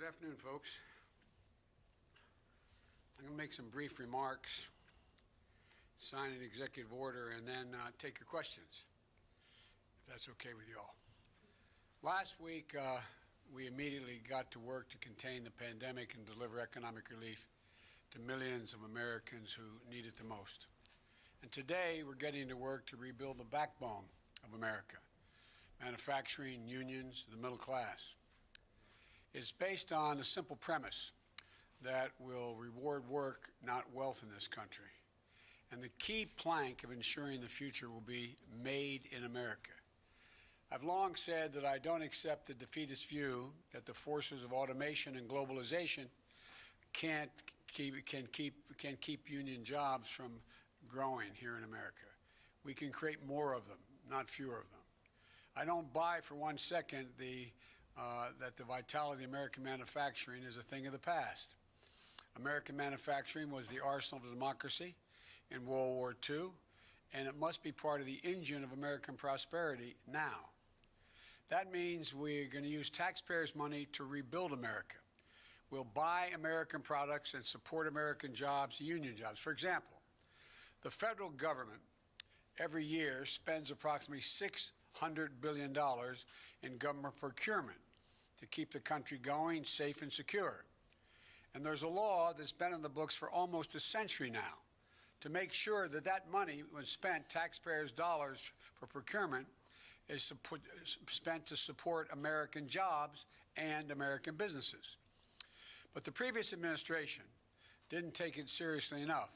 afternoon, folks. I'm going to make some brief remarks, sign an executive order, and then take your questions, if that's okay with you all. Last week, we immediately got to work to contain the pandemic and deliver economic relief to millions of Americans who need it the most. And today, we're getting to work to rebuild the backbone of America, manufacturing, unions, the middle class. It's based on a simple premise that will reward work, not wealth in this country. And the key plank of ensuring the future will be made in America. I've long said that I don't accept the defeatist view that the forces of automation and globalization can keep union jobs from growing here in America. We can create more of them, not fewer of them. I don't buy for 1 second that the vitality of American manufacturing is a thing of the past. American manufacturing was the arsenal of democracy in World War II, and it must be part of the engine of American prosperity now. That means we're going to use taxpayers' money to rebuild America. We'll buy American products and support American jobs, union jobs. For example, the federal government every year spends approximately $600 billion in government procurement to keep the country going, safe and secure. And there's a law that's been in the books for almost a century now to make sure that that money, when spent, taxpayers' dollars for procurement, is spent to support American jobs and American businesses. But the previous administration didn't take it seriously enough.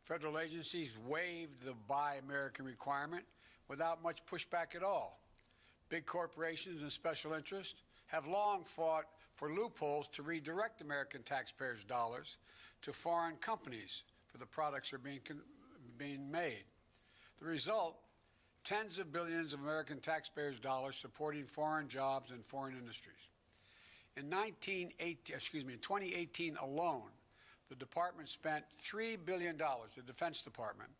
Federal agencies waived the Buy American requirement without much pushback at all. Big corporations and special interests have long fought for loopholes to redirect American taxpayers' dollars to foreign companies for the products that are being made. The result, tens of billions of American taxpayers' dollars supporting foreign jobs and foreign industries. In 2018 alone, the department spent $3 billion, the Defense Department,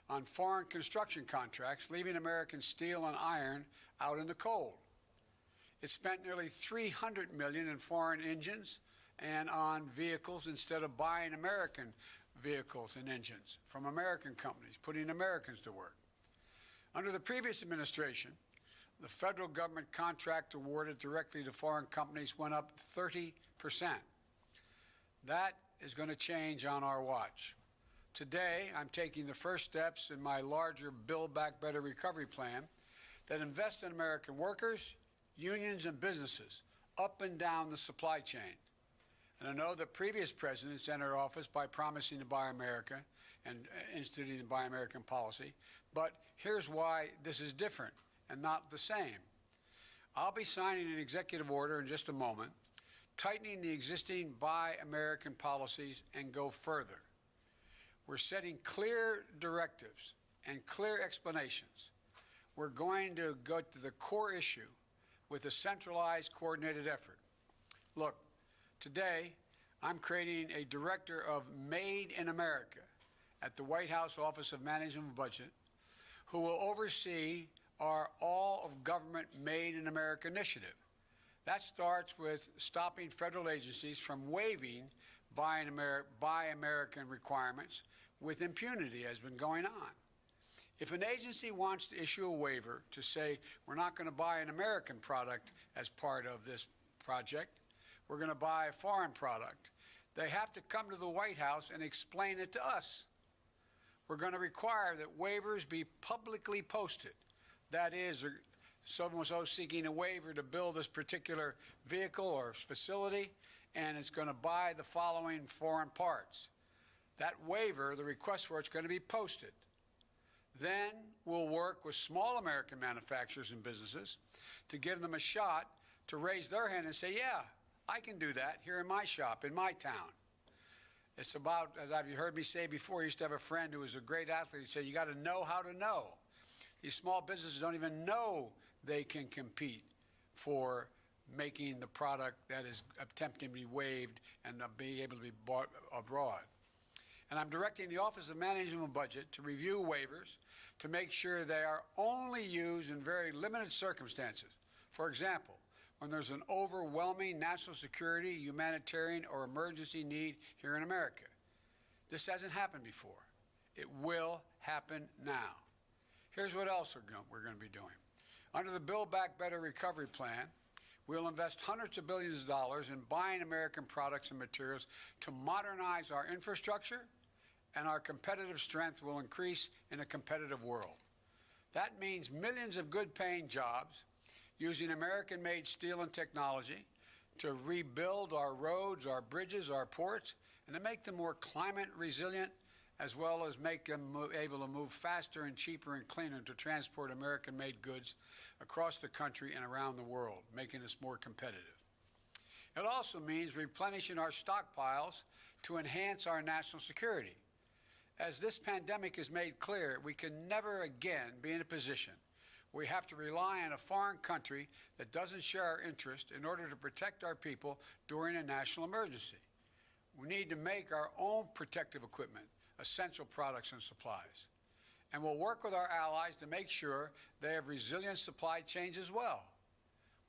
on foreign construction contracts, leaving American steel and iron out in the cold. It spent nearly $300 million in foreign engines and on vehicles instead of buying American vehicles and engines from American companies, putting Americans to work. Under the previous administration, the federal government contract awarded directly to foreign companies went up 30%. That is going to change on our watch. Today, I'm taking the first steps in my larger Build Back Better recovery plan that invests in American workers, unions, and businesses up and down the supply chain. And I know that previous presidents entered office by promising to buy America and instituting the Buy American policy. But here's why this is different and not the same. I'll be signing an executive order in just a moment, tightening the existing Buy American policies and go further. We're setting clear directives and clear explanations. We're going to go to the core issue with a centralized, coordinated effort. Look, today, I'm creating a director of Made in America at the White House Office of Management and Budget, who will oversee our All of Government Made in America initiative. That starts with stopping federal agencies from waiving Buy American requirements with impunity, as has been going on. If an agency wants to issue a waiver to say we're not going to buy an American product as part of this project, we're going to buy a foreign product, they have to come to the White House and explain it to us. We're going to require that waivers be publicly posted. That is, someone seeking a waiver to build this particular vehicle or facility, and it's going to buy the following foreign parts. That waiver, the request for it's going to be posted. Then we'll work with small American manufacturers and businesses to give them a shot to raise their hand and say, yeah, I can do that here in my shop, in my town. It's about, as I've heard me say before, I used to have a friend who was a great athlete who said, you got to know how to know. These small businesses don't even know they can compete for making the product that is attempting to be waived and being able to be bought abroad. And I'm directing the Office of Management and Budget to review waivers to make sure they are only used in very limited circumstances. For example, when there's an overwhelming national security, humanitarian, or emergency need here in America. This hasn't happened before. It will happen now. Here's what else we're going to be doing. Under the Build Back Better Recovery Plan, we'll invest hundreds of billions of dollars in buying American products and materials to modernize our infrastructure, and our competitive strength will increase in a competitive world. That means millions of good-paying jobs using American-made steel and technology to rebuild our roads, our bridges, our ports, and to make them more climate resilient, as well as make them able to move faster and cheaper and cleaner to transport American-made goods across the country and around the world, making us more competitive. It also means replenishing our stockpiles to enhance our national security. As this pandemic has made clear, we can never again be in a position where we have to rely on a foreign country that doesn't share our interest in order to protect our people during a national emergency. We need to make our own protective equipment, essential products and supplies. And we'll work with our allies to make sure they have resilient supply chains as well.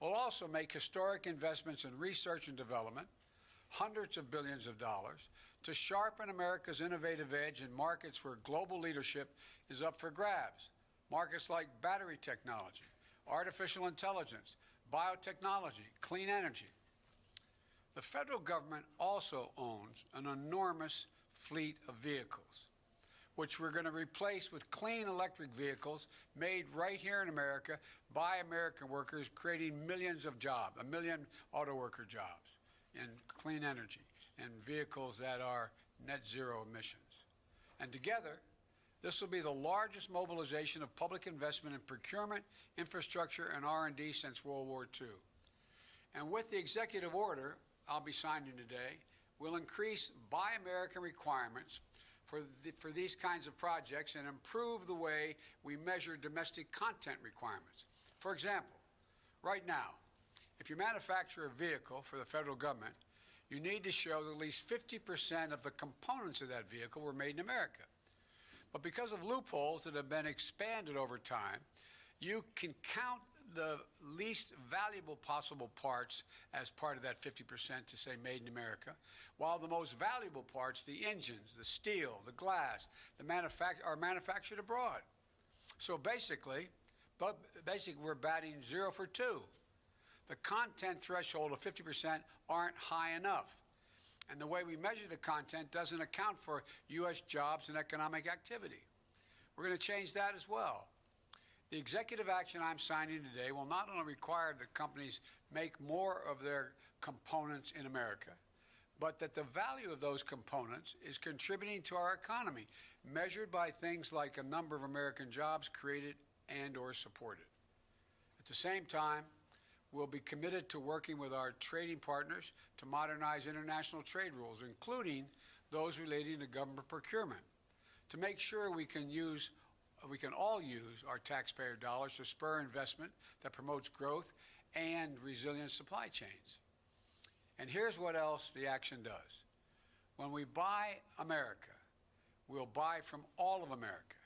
We'll also make historic investments in research and development, hundreds of billions of dollars, to sharpen America's innovative edge in markets where global leadership is up for grabs. Markets like battery technology, artificial intelligence, biotechnology, clean energy. The federal government also owns an enormous fleet of vehicles, which we're going to replace with clean electric vehicles made right here in America by American workers, creating millions of jobs, 1 million auto worker jobs in clean energy and vehicles that are net zero emissions. And together, this will be the largest mobilization of public investment in procurement, infrastructure, and R&D since World War II. And with the executive order I'll be signing today, we'll increase Buy American requirements for these kinds of projects and improve the way we measure domestic content requirements. For example, right now, if you manufacture a vehicle for the federal government, you need to show that at least 50% of the components of that vehicle were made in America. But because of loopholes that have been expanded over time, you can count the least valuable possible parts as part of that 50% to say made in America, while the most valuable parts, the engines, the steel, the glass, are manufactured abroad. So basically, we're batting 0 for 2. The content threshold of 50% aren't high enough. And the way we measure the content doesn't account for U.S. jobs and economic activity. We're going to change that as well. The executive action I'm signing today will not only require that companies make more of their components in America, but that the value of those components is contributing to our economy, measured by things like a number of American jobs created and or supported. At the same time, we'll be committed to working with our trading partners to modernize international trade rules, including those relating to government procurement, to make sure we can all use our taxpayer dollars to spur investment that promotes growth and resilient supply chains. And here's what else the action does. When we buy America, we'll buy from all of America.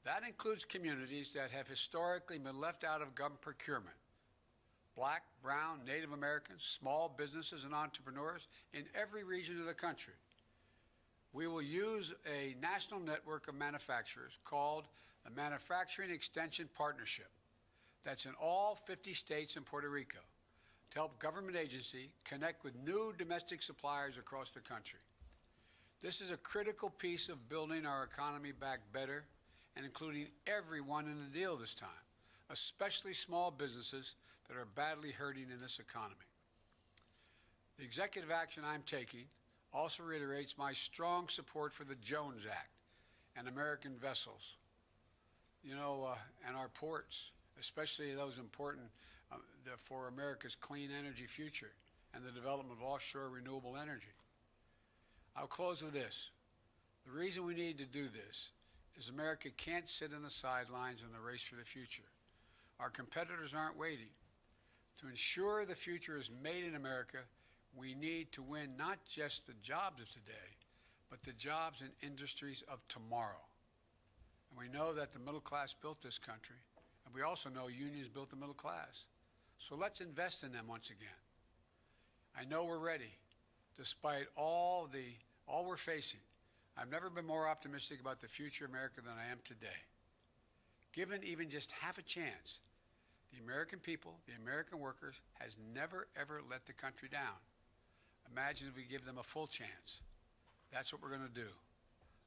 That includes communities that have historically been left out of government procurement. Black, brown, Native Americans, small businesses and entrepreneurs in every region of the country. We will use a national network of manufacturers called the Manufacturing Extension Partnership that's in all 50 states and Puerto Rico to help government agencies connect with new domestic suppliers across the country. This is a critical piece of building our economy back better and including everyone in the deal this time, especially small businesses that are badly hurting in this economy. The executive action I'm taking also reiterates my strong support for the Jones Act and American vessels, and our ports, especially those important for America's clean energy future and the development of offshore renewable energy. I'll close with this. The reason we need to do this is America can't sit on the sidelines in the race for the future. Our competitors aren't waiting. To ensure the future is made in America, we need to win not just the jobs of today, but the jobs and industries of tomorrow. And we know that the middle class built this country, and we also know unions built the middle class. So let's invest in them once again. I know we're ready, despite all we're facing. I've never been more optimistic about the future of America than I am today. Given even just half a chance, the American people, the American workers, has never, ever let the country down. Imagine if we give them a full chance. That's what we're going to do.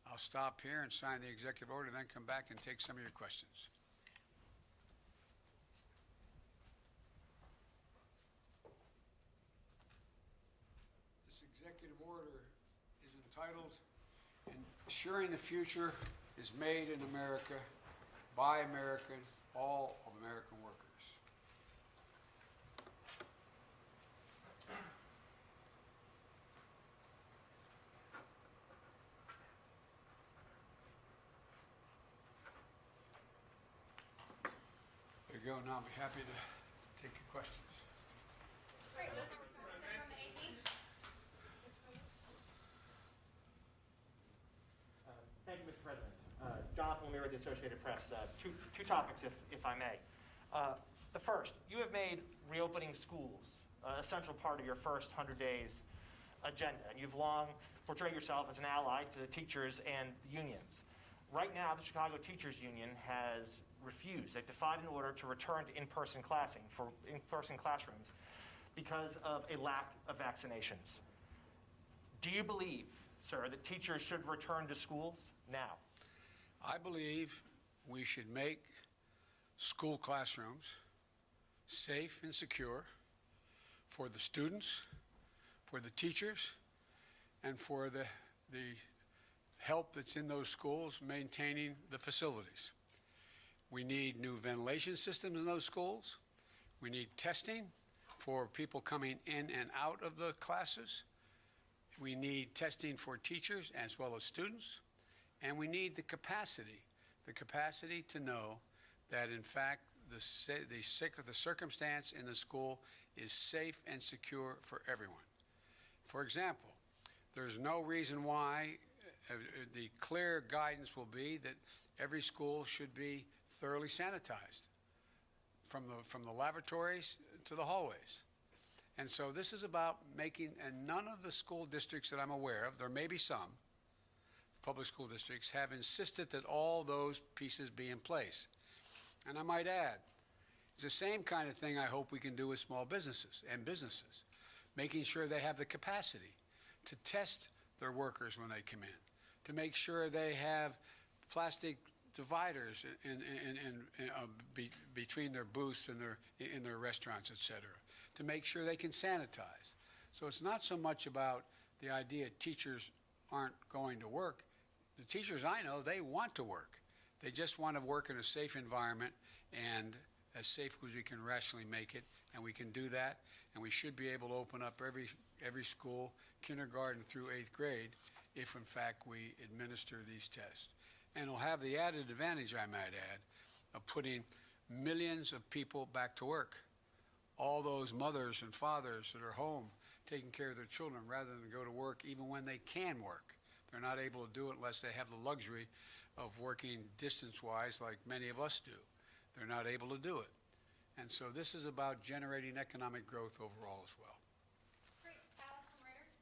I'll stop here and sign the executive order, then come back and take some of your questions. This executive order is entitled Ensuring the Future is Made in America by Americans, all of American workers. There you go. Now I'll be happy to take your questions. Great. From the AP. Thank you, Mr. President. Jonathan Lemire with the Associated Press. Two topics, if I may. The first, you have made reopening schools a central part of your first 100 days agenda, and you've long portrayed yourself as an ally to the teachers and the unions. Right now, the Chicago Teachers Union has refused. They've defied an order to return to in-person classrooms because of a lack of vaccinations. Do you believe, sir, that teachers should return to schools now? I believe we should make school classrooms safe and secure for the students, for the teachers, and for the help that's in those schools maintaining the facilities. We need new ventilation systems in those schools. We need testing for people coming in and out of the classes. We need testing for teachers as well as students. And we need the capacity to know that, in fact, the circumstance in the school is safe and secure for everyone. For example, there's no reason why the clear guidance will be that every school should be thoroughly sanitized from the lavatories to the hallways. And so this is about making, and none of the school districts that I'm aware of, there may be some, public school districts, have insisted that all those pieces be in place. And I might add, it's the same kind of thing I hope we can do with small businesses and businesses, making sure they have the capacity to test their workers when they come in, to make sure they have plastic dividers between their booths and in their restaurants, et cetera, to make sure they can sanitize. So it's not so much about the idea teachers aren't going to work. The teachers I know, they want to work. They just want to work in a safe environment, and as safe as we can rationally make it, and we can do that, and we should be able to open up every school, kindergarten through 8th grade, if in fact we administer these tests. And it'll have the added advantage, I might add, of putting millions of people back to work. All those mothers and fathers that are home taking care of their children rather than go to work even when they can work. They're not able to do it unless they have the luxury of working distance-wise like many of us do. They're not able to do it. And so this is about generating economic growth overall as well. Great. Alex from Reuters.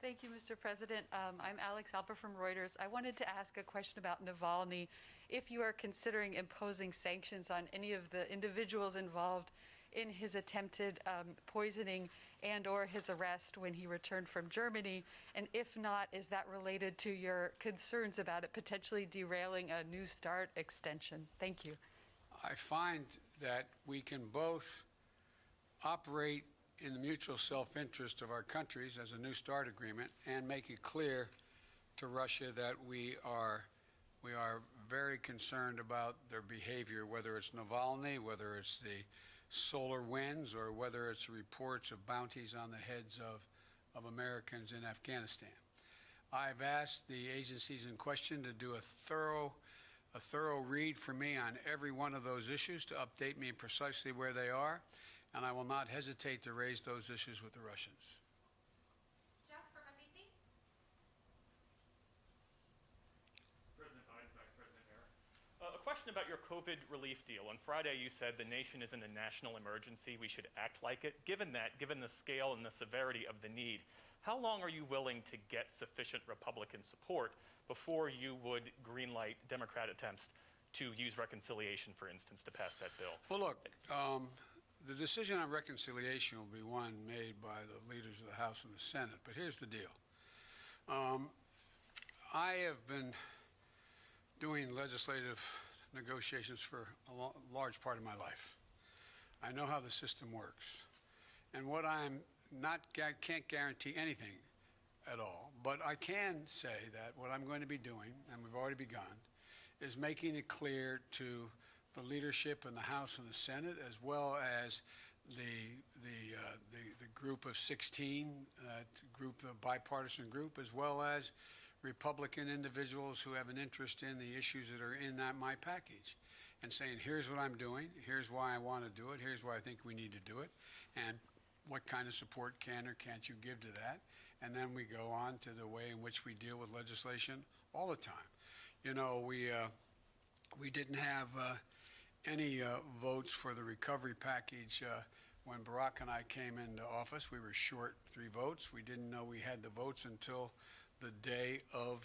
Thank you, Mr. President. I'm Alex Alper from Reuters. I wanted to ask a question about Navalny. If you are considering imposing sanctions on any of the individuals involved in his attempted poisoning and/or his arrest when he returned from Germany, and if not, is that related to your concerns about it potentially derailing a New START extension? Thank you. I find that we can both operate in the mutual self-interest of our countries as a New START agreement and make it clear to Russia that we are very concerned about their behavior, whether it's Navalny, whether it's the solar winds, or whether it's reports of bounties on the heads of Americans in Afghanistan. I've asked the agencies in question to do a thorough read for me on every one of those issues, to update me precisely where they are, and I will not hesitate to raise those issues with the Russians. Jeff from NBC. President Biden, question about your COVID relief deal. On Friday, you said the nation is in a national emergency. We should act like it. Given that, given the scale and the severity of the need, how long are you willing to get sufficient Republican support before you would greenlight Democrat attempts to use reconciliation, for instance, to pass that bill? Well, look, the decision on reconciliation will be one made by the leaders of the House and the Senate. But here's the deal. I have been doing legislative negotiations for a large part of my life. I know how the system works. And what I'm not, can't guarantee anything at all, but I can say that what I'm going to be doing, and we've already begun, is making it clear to the leadership in the House and the Senate, as well as the group of 16, bipartisan group, as well as Republican individuals who have an interest in the issues that are in my package, and saying, here's what I'm doing, here's why I want to do it, here's why I think we need to do it, and what kind of support can or can't you give to that. And then we go on to the way in which we deal with legislation all the time. You know, we didn't have any votes for the recovery package when Barack and I came into office. We were short 3 votes. We didn't know we had the votes until the day of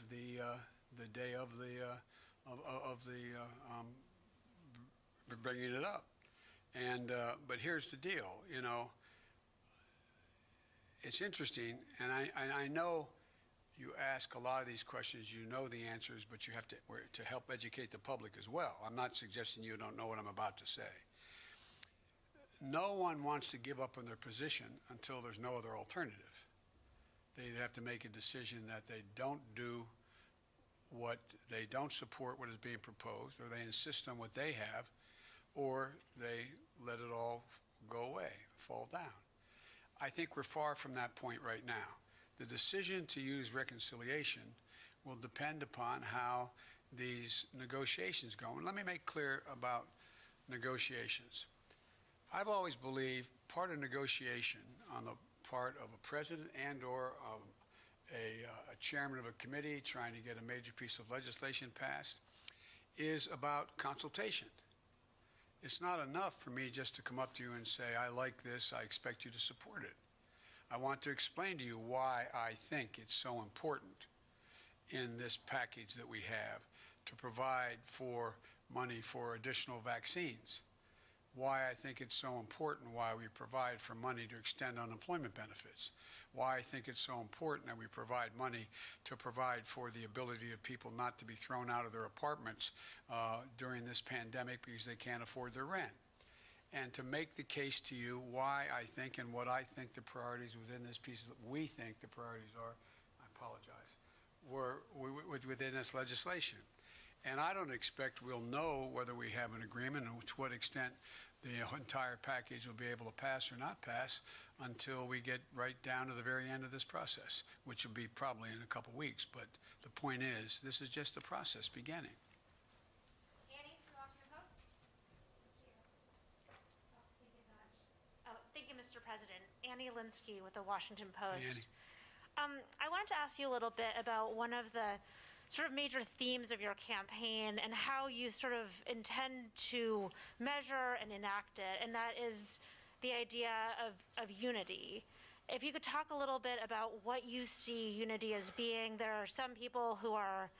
bringing it up. And but here's the deal. You know, it's interesting, and I know you ask a lot of these questions, you know the answers, but you have to help educate the public as well. I'm not suggesting you don't know what I'm about to say. No one wants to give up on their position until there's no other alternative. They either have to make a decision that they don't support what is being proposed, or they insist on what they have, or they let it all go away, fall down. I think we're far from that point right now. The decision to use reconciliation will depend upon how these negotiations go. And let me make clear about negotiations. I've always believed part of negotiation on the part of a president and or a chairman of a committee trying to get a major piece of legislation passed is about consultation. It's not enough for me just to come up to you and say, I like this, I expect you to support it. I want to explain to you why I think it's so important in this package that we have to provide for money for additional vaccines. Why I think it's so important, why we provide for money to extend unemployment benefits. Why I think it's so important that we provide money to provide for the ability of people not to be thrown out of their apartments during this pandemic because they can't afford their rent. And to make the case to you why I think and what I think the priorities within this piece, we think the priorities are, I apologize, were within this legislation. And I don't expect we'll know whether we have an agreement and to what extent the entire package will be able to pass or not pass until we get right down to the very end of this process, which will be probably in a couple weeks. But the point is, this is just the process beginning. Annie, from the Washington Post. Thank you, Mr. President. Annie Linsky with the Washington Post. Annie. I wanted to ask you a little bit about one of the sort of major themes of your campaign and how you sort of intend to measure and enact it, and that is the idea of unity. If you could talk a little bit about what you see unity as being. There are some people who are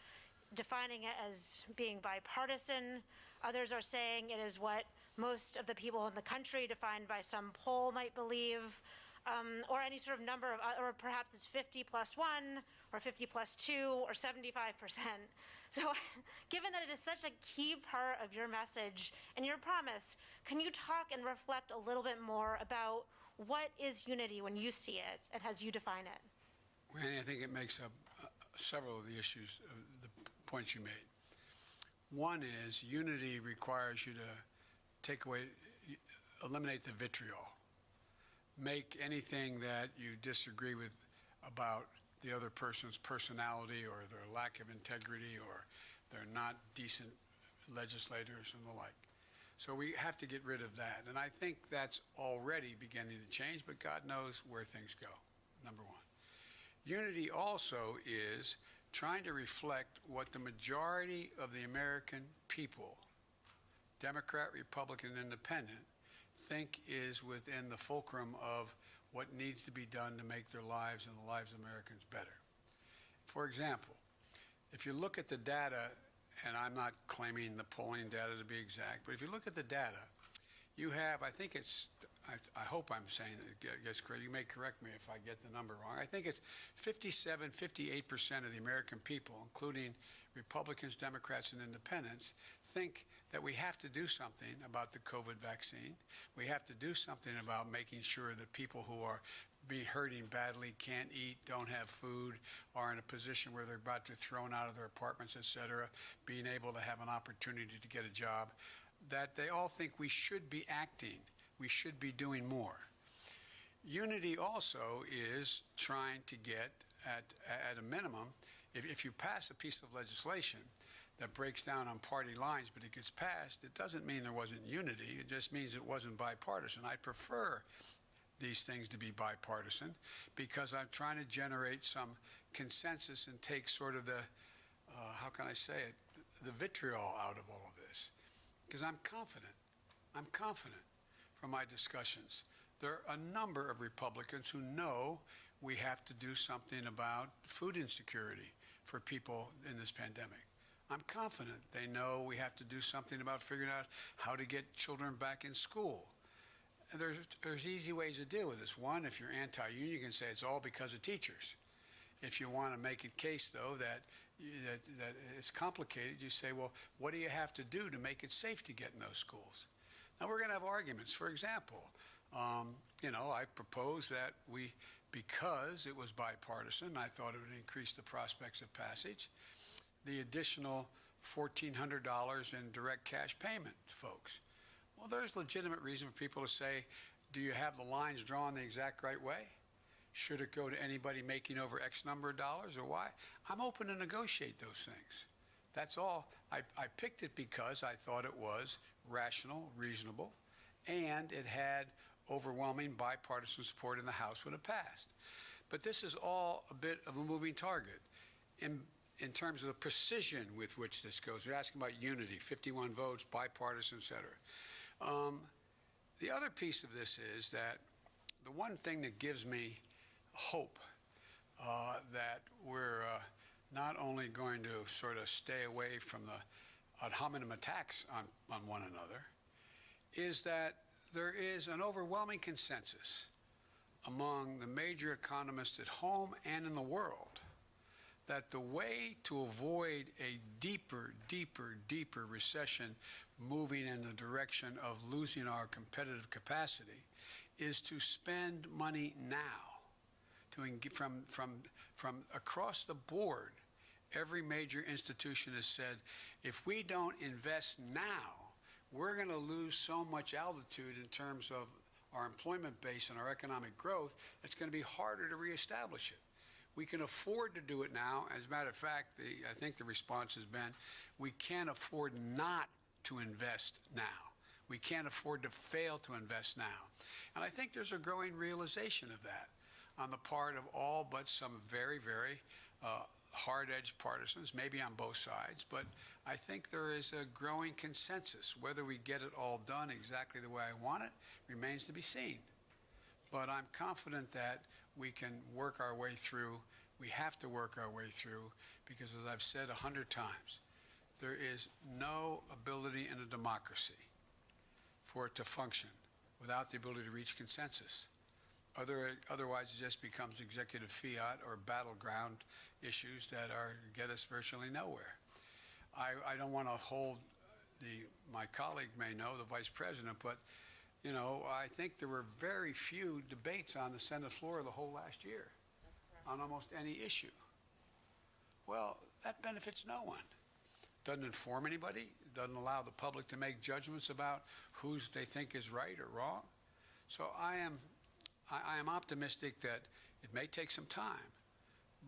defining it as being bipartisan. Others are saying it is what most of the people in the country, defined by some poll, might believe. Or any sort of number of, or perhaps it's 50 plus 1, or 50 plus 2, or 75%. So given that it is such a key part of your message and your promise, can you talk and reflect a little bit more about what is unity when you see it and as you define it? Well, Annie, I think it makes up several of the issues, the points you made. One is unity requires you to eliminate the vitriol. Make anything that you disagree with about the other person's personality or their lack of integrity or they're not decent legislators and the like. So we have to get rid of that. And I think that's already beginning to change, but God knows where things go, number one. Unity also is trying to reflect what the majority of the American people Democrat, Republican, Independent, think is within the fulcrum of what needs to be done to make their lives and the lives of Americans better. For example, if you look at the data, and I'm not claiming the polling data to be exact, but if you look at the data, you have, I think it's, I hope I'm saying it, yes, you may correct me if I get the number wrong. I think it's 57, 58% of the American people, including Republicans, Democrats, and Independents, think that we have to do something about the COVID vaccine. We have to do something about making sure that people who are hurting badly, can't eat, don't have food, are in a position where they're about to be thrown out of their apartments, et cetera, being able to have an opportunity to get a job, that they all think we should be acting. We should be doing more. Unity also is trying to get, at a minimum, if you pass a piece of legislation that breaks down on party lines, but it gets passed, it doesn't mean there wasn't unity. It just means it wasn't bipartisan. I prefer these things to be bipartisan because I'm trying to generate some consensus and take sort of the, how can I say it, the vitriol out of all of this. Because I'm confident from my discussions. There are a number of Republicans who know we have to do something about food insecurity for people in this pandemic. I'm confident they know we have to do something about figuring out how to get children back in school. And there's easy ways to deal with this. One, if you're anti-union, you can say it's all because of teachers. If you want to make a case, though, that it's complicated, you say, well, what do you have to do to make it safe to get in those schools? Now, we're going to have arguments. For example, I propose that because it was bipartisan, I thought it would increase the prospects of passage, the additional $1,400 in direct cash payment to folks. Well, there's legitimate reason for people to say, do you have the lines drawn the exact right way? Should it go to anybody making over X number of dollars or why? I'm open to negotiate those things. That's all. I picked it because I thought it was rational, reasonable, and it had overwhelming bipartisan support in the House when it passed. But this is all a bit of a moving target in terms of the precision with which this goes. You're asking about unity, 51 votes, bipartisan, et cetera. The other piece of this is that the one thing that gives me hope that we're not only going to sort of stay away from the ad hominem attacks on one another is that there is an overwhelming consensus among the major economists at home and in the world that the way to avoid a deeper recession moving in the direction of losing our competitive capacity is to spend money now. From across the board, every major institution has said, if we don't invest now, we're going to lose so much altitude in terms of our employment base and our economic growth, it's going to be harder to reestablish it. We can afford to do it now. As a matter of fact, I think the response has been, we can't afford not to invest now. We can't afford to fail to invest now. And I think there's a growing realization of that on the part of all but some very hard-edged partisans, maybe on both sides, but I think there is a growing consensus. Whether we get it all done exactly the way I want it remains to be seen. But I'm confident that we can work our way through. We have to work our way through because, as I've said 100 times, there is no ability in a democracy for it to function without the ability to reach consensus. Otherwise, it just becomes executive fiat or battleground issues that get us virtually nowhere. I don't want to hold my colleague may know, the vice president, but I think there were very few debates on the Senate floor the whole last year on almost any issue. Well, that benefits no one. Doesn't inform anybody, doesn't allow the public to make judgments about who they think is right or wrong. So I am optimistic that it may take some time,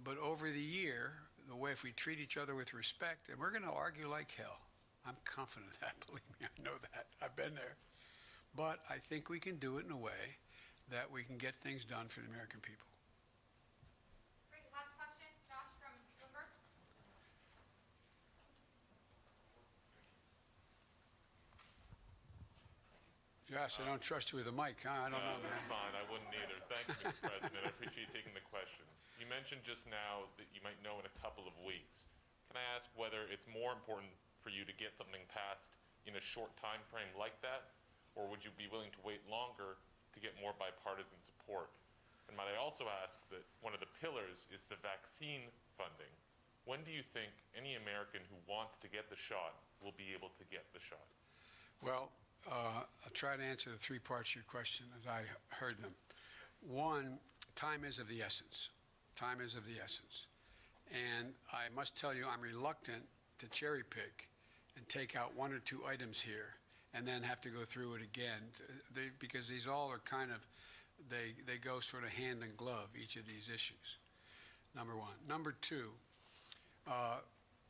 but over the year, the way if we treat each other with respect, and we're going to argue like hell. I'm confident of that, believe me, I know that. I've been there. But I think we can do it in a way that we can get things done for the American people. Great. Last question, Josh from Bloomberg. Josh, I don't trust you with a mic, huh? I don't know, man. That's fine. I wouldn't either. Thank you, Mr. President. I appreciate you taking the question. You mentioned just now that you might know in a couple of weeks. Can I ask whether it's more important for you to get something passed in a short time frame like that, or would you be willing to wait longer to get more bipartisan support? And might I also ask that one of the pillars is the vaccine funding. When do you think any American who wants to get the shot will be able to get the shot? Well, I'll try to answer the three parts of your question as I heard them. One, time is of the essence. Time is of the essence. And I must tell you, I'm reluctant to cherry pick and take out one or two items here and then have to go through it again, because these all are kind of, they go sort of hand in glove, each of these issues, number one. Number two,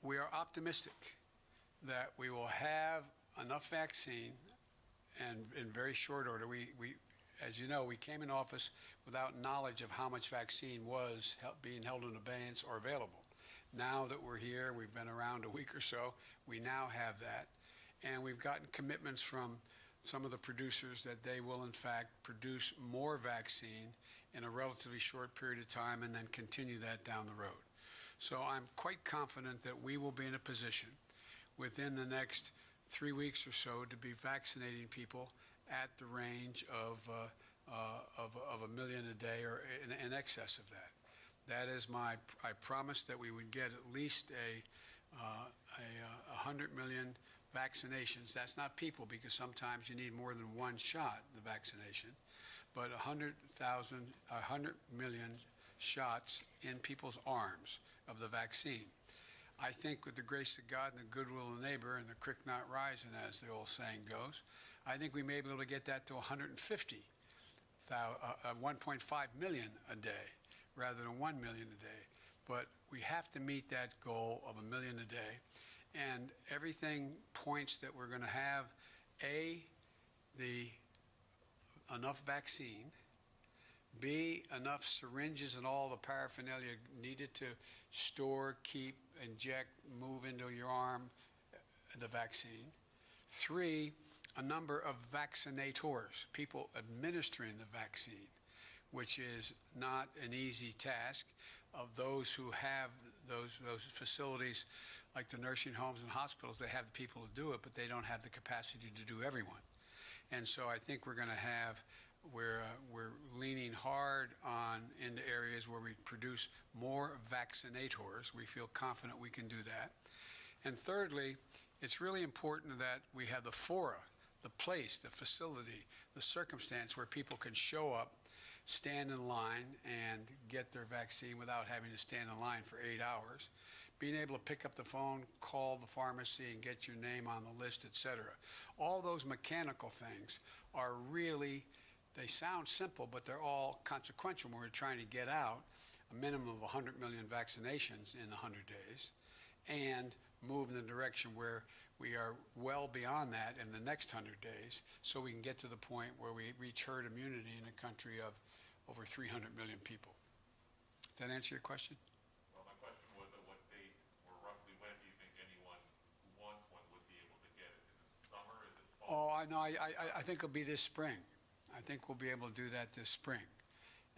we are optimistic that we will have enough vaccine, and in very short order. As you know, we came in office without knowledge of how much vaccine was being held in abeyance or available. Now that we're here, we've been around a week or so, we now have that. And we've gotten commitments from some of the producers that they will, in fact, produce more vaccine in a relatively short period of time and then continue that down the road. So I'm quite confident that we will be in a position within the next 3 weeks or so to be vaccinating people at the range of 1 million a day or in excess of that. That is I promised that we would get at least 100 million vaccinations. That's not people, because sometimes you need more than one shot, the vaccination, but 100 million shots in people's arms of the vaccine. I think with the grace of God and the goodwill of the neighbor and the creek not rising, as the old saying goes, I think we may be able to get that to 1.5 million a day rather than 1 million a day. But we have to meet that goal of 1 million a day. And everything points that we're going to have, enough vaccine, B, enough syringes and all the paraphernalia needed to store, keep, inject, move into your arm the vaccine. 3, a number of vaccinators, people administering the vaccine, which is not an easy task. Of those who have those facilities, like the nursing homes and hospitals, they have the people to do it, but they don't have the capacity to do everyone. And so I think we're going to have, we're leaning hard into areas where we produce more vaccinators. We feel confident we can do that. And thirdly, it's really important that we have the fora, the place, the facility, the circumstance where people can show up, stand in line, and get their vaccine without having to stand in line for 8 hours. Being able to pick up the phone, call the pharmacy, and get your name on the list, et cetera. All those mechanical things are really, they sound simple, but they're all consequential when we're trying to get out a minimum of 100 million vaccinations in 100 days and move in the direction where we are well beyond that in the next 100 days, so we can get to the point where we reach herd immunity in a country of over 300 million people. Does that answer your question? Well, my question was at what date, or roughly when do you think anyone who wants one would be able to get it? Is it summer? Is it fall? Oh, I think it'll be this spring. I think we'll be able to do that this spring.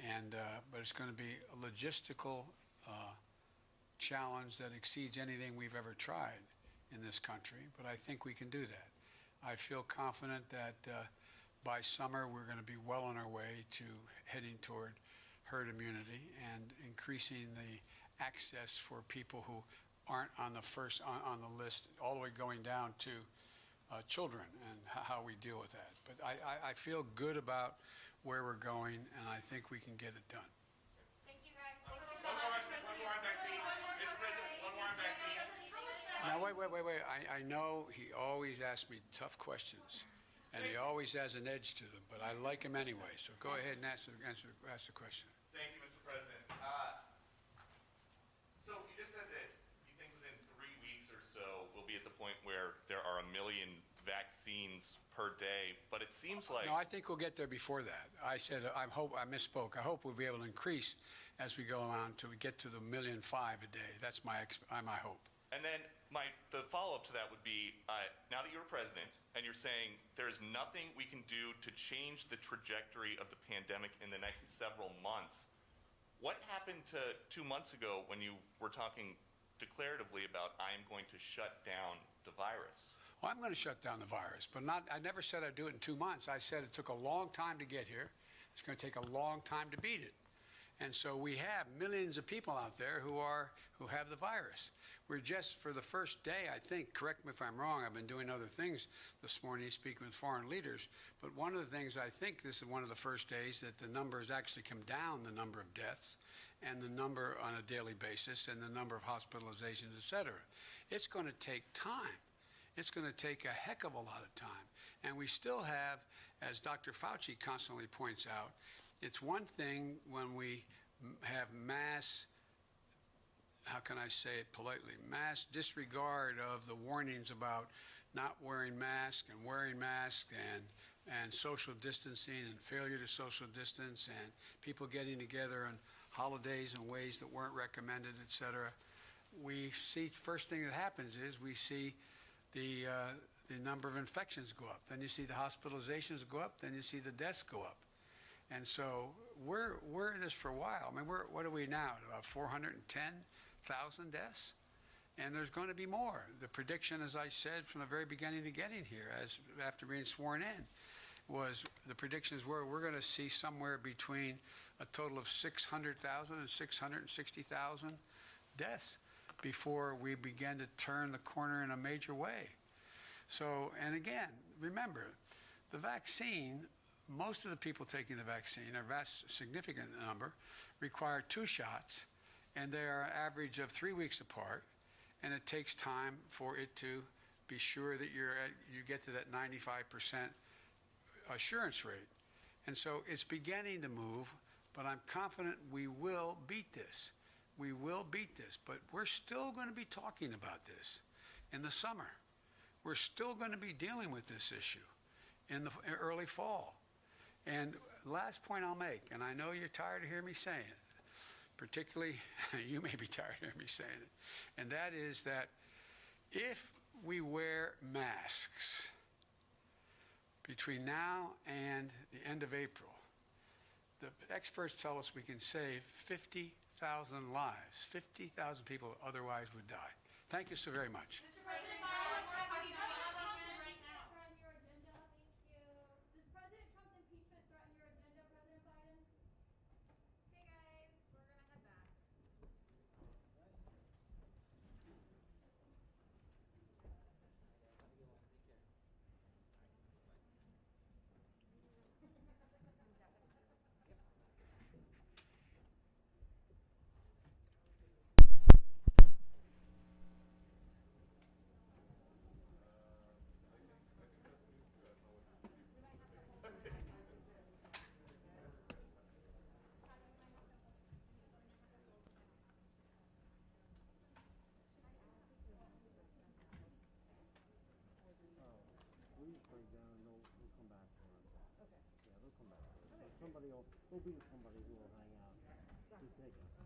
And, but it's going to be a logistical challenge that exceeds anything we've ever tried in this country, but I think we can do that. I feel confident that by summer we're going to be well on our way to heading toward herd immunity and increasing the access for people who aren't on the first on the list, all the way going down to children, and how we deal with that. But I feel good about where we're going, and I think we can get it done. Thank you, guys. One more on vaccine. Mr. President, one more on vaccine. Now, wait. I know he always asks me tough questions, and he always has an edge to them, but I like him anyway. So go ahead and ask the question. Thank you, Mr. President. So you just said that you think within 3 weeks or so we'll be at the point where there are 1 million vaccines per day, but it seems like... No, I think we'll get there before that. I said, I misspoke. I hope we'll be able to increase as we go on till we get to the 1.5 million a day. That's my hope. And then the follow-up to that would be, now that you're president and you're saying there's nothing we can do to change the trajectory of the pandemic in the next several months, what happened to 2 months ago when you were talking declaratively about I am going to shut down the virus? Well, I'm going to shut down the virus, but I never said I'd do it in 2 months. I said it took a long time to get here. It's going to take a long time to beat it. And so we have millions of people out there who have the virus. We're just, for the first day, I think, correct me if I'm wrong, I've been doing other things this morning, speaking with foreign leaders, but one of the things I think this is one of the first days that the number has actually come down, the number of deaths and the number on a daily basis and the number of hospitalizations, et cetera. It's going to take time. It's going to take a heck of a lot of time. And we still have, as Dr. Fauci constantly points out, it's one thing when we have mass, how can I say it politely, mass disregard of the warnings about not wearing masks and wearing masks and social distancing and failure to social distance and people getting together on holidays in ways that weren't recommended, et cetera. We see, first thing that happens is we see the number of infections go up. Then you see the hospitalizations go up. Then you see the deaths go up. And so we're in this for a while. I mean, what are we now? About 410,000 deaths? And there's going to be more. The prediction, as I said from the very beginning of getting here, after being sworn in, was the predictions were we're going to see somewhere between a total of 600,000 and 660,000 deaths before we begin to turn the corner in a major way. So, and again, remember, the vaccine, most of the people taking the vaccine, a vast significant number, require 2 shots, and they are an average of 3 weeks apart, and it takes time for it to be sure that you get to that 95% assurance rate. And so it's beginning to move, but I'm confident we will beat this. We will beat this, but we're still going to be talking about this in the summer. We're still going to be dealing with this issue in the early fall. And last point I'll make, and I know you're tired of hearing me saying it, particularly you may be tired of hearing me saying it, and that is that if we wear masks between now and the end of April, the experts tell us we can save 50,000 lives. 50,000 people otherwise would die. Thank you so very much. Mr. President, threaten your agenda? Thank you. Does President Trump's impeachment threaten your agenda, President Biden? Okay, guys, we're going to head back. Somebody will, there'll be somebody who will hang out. Just take it.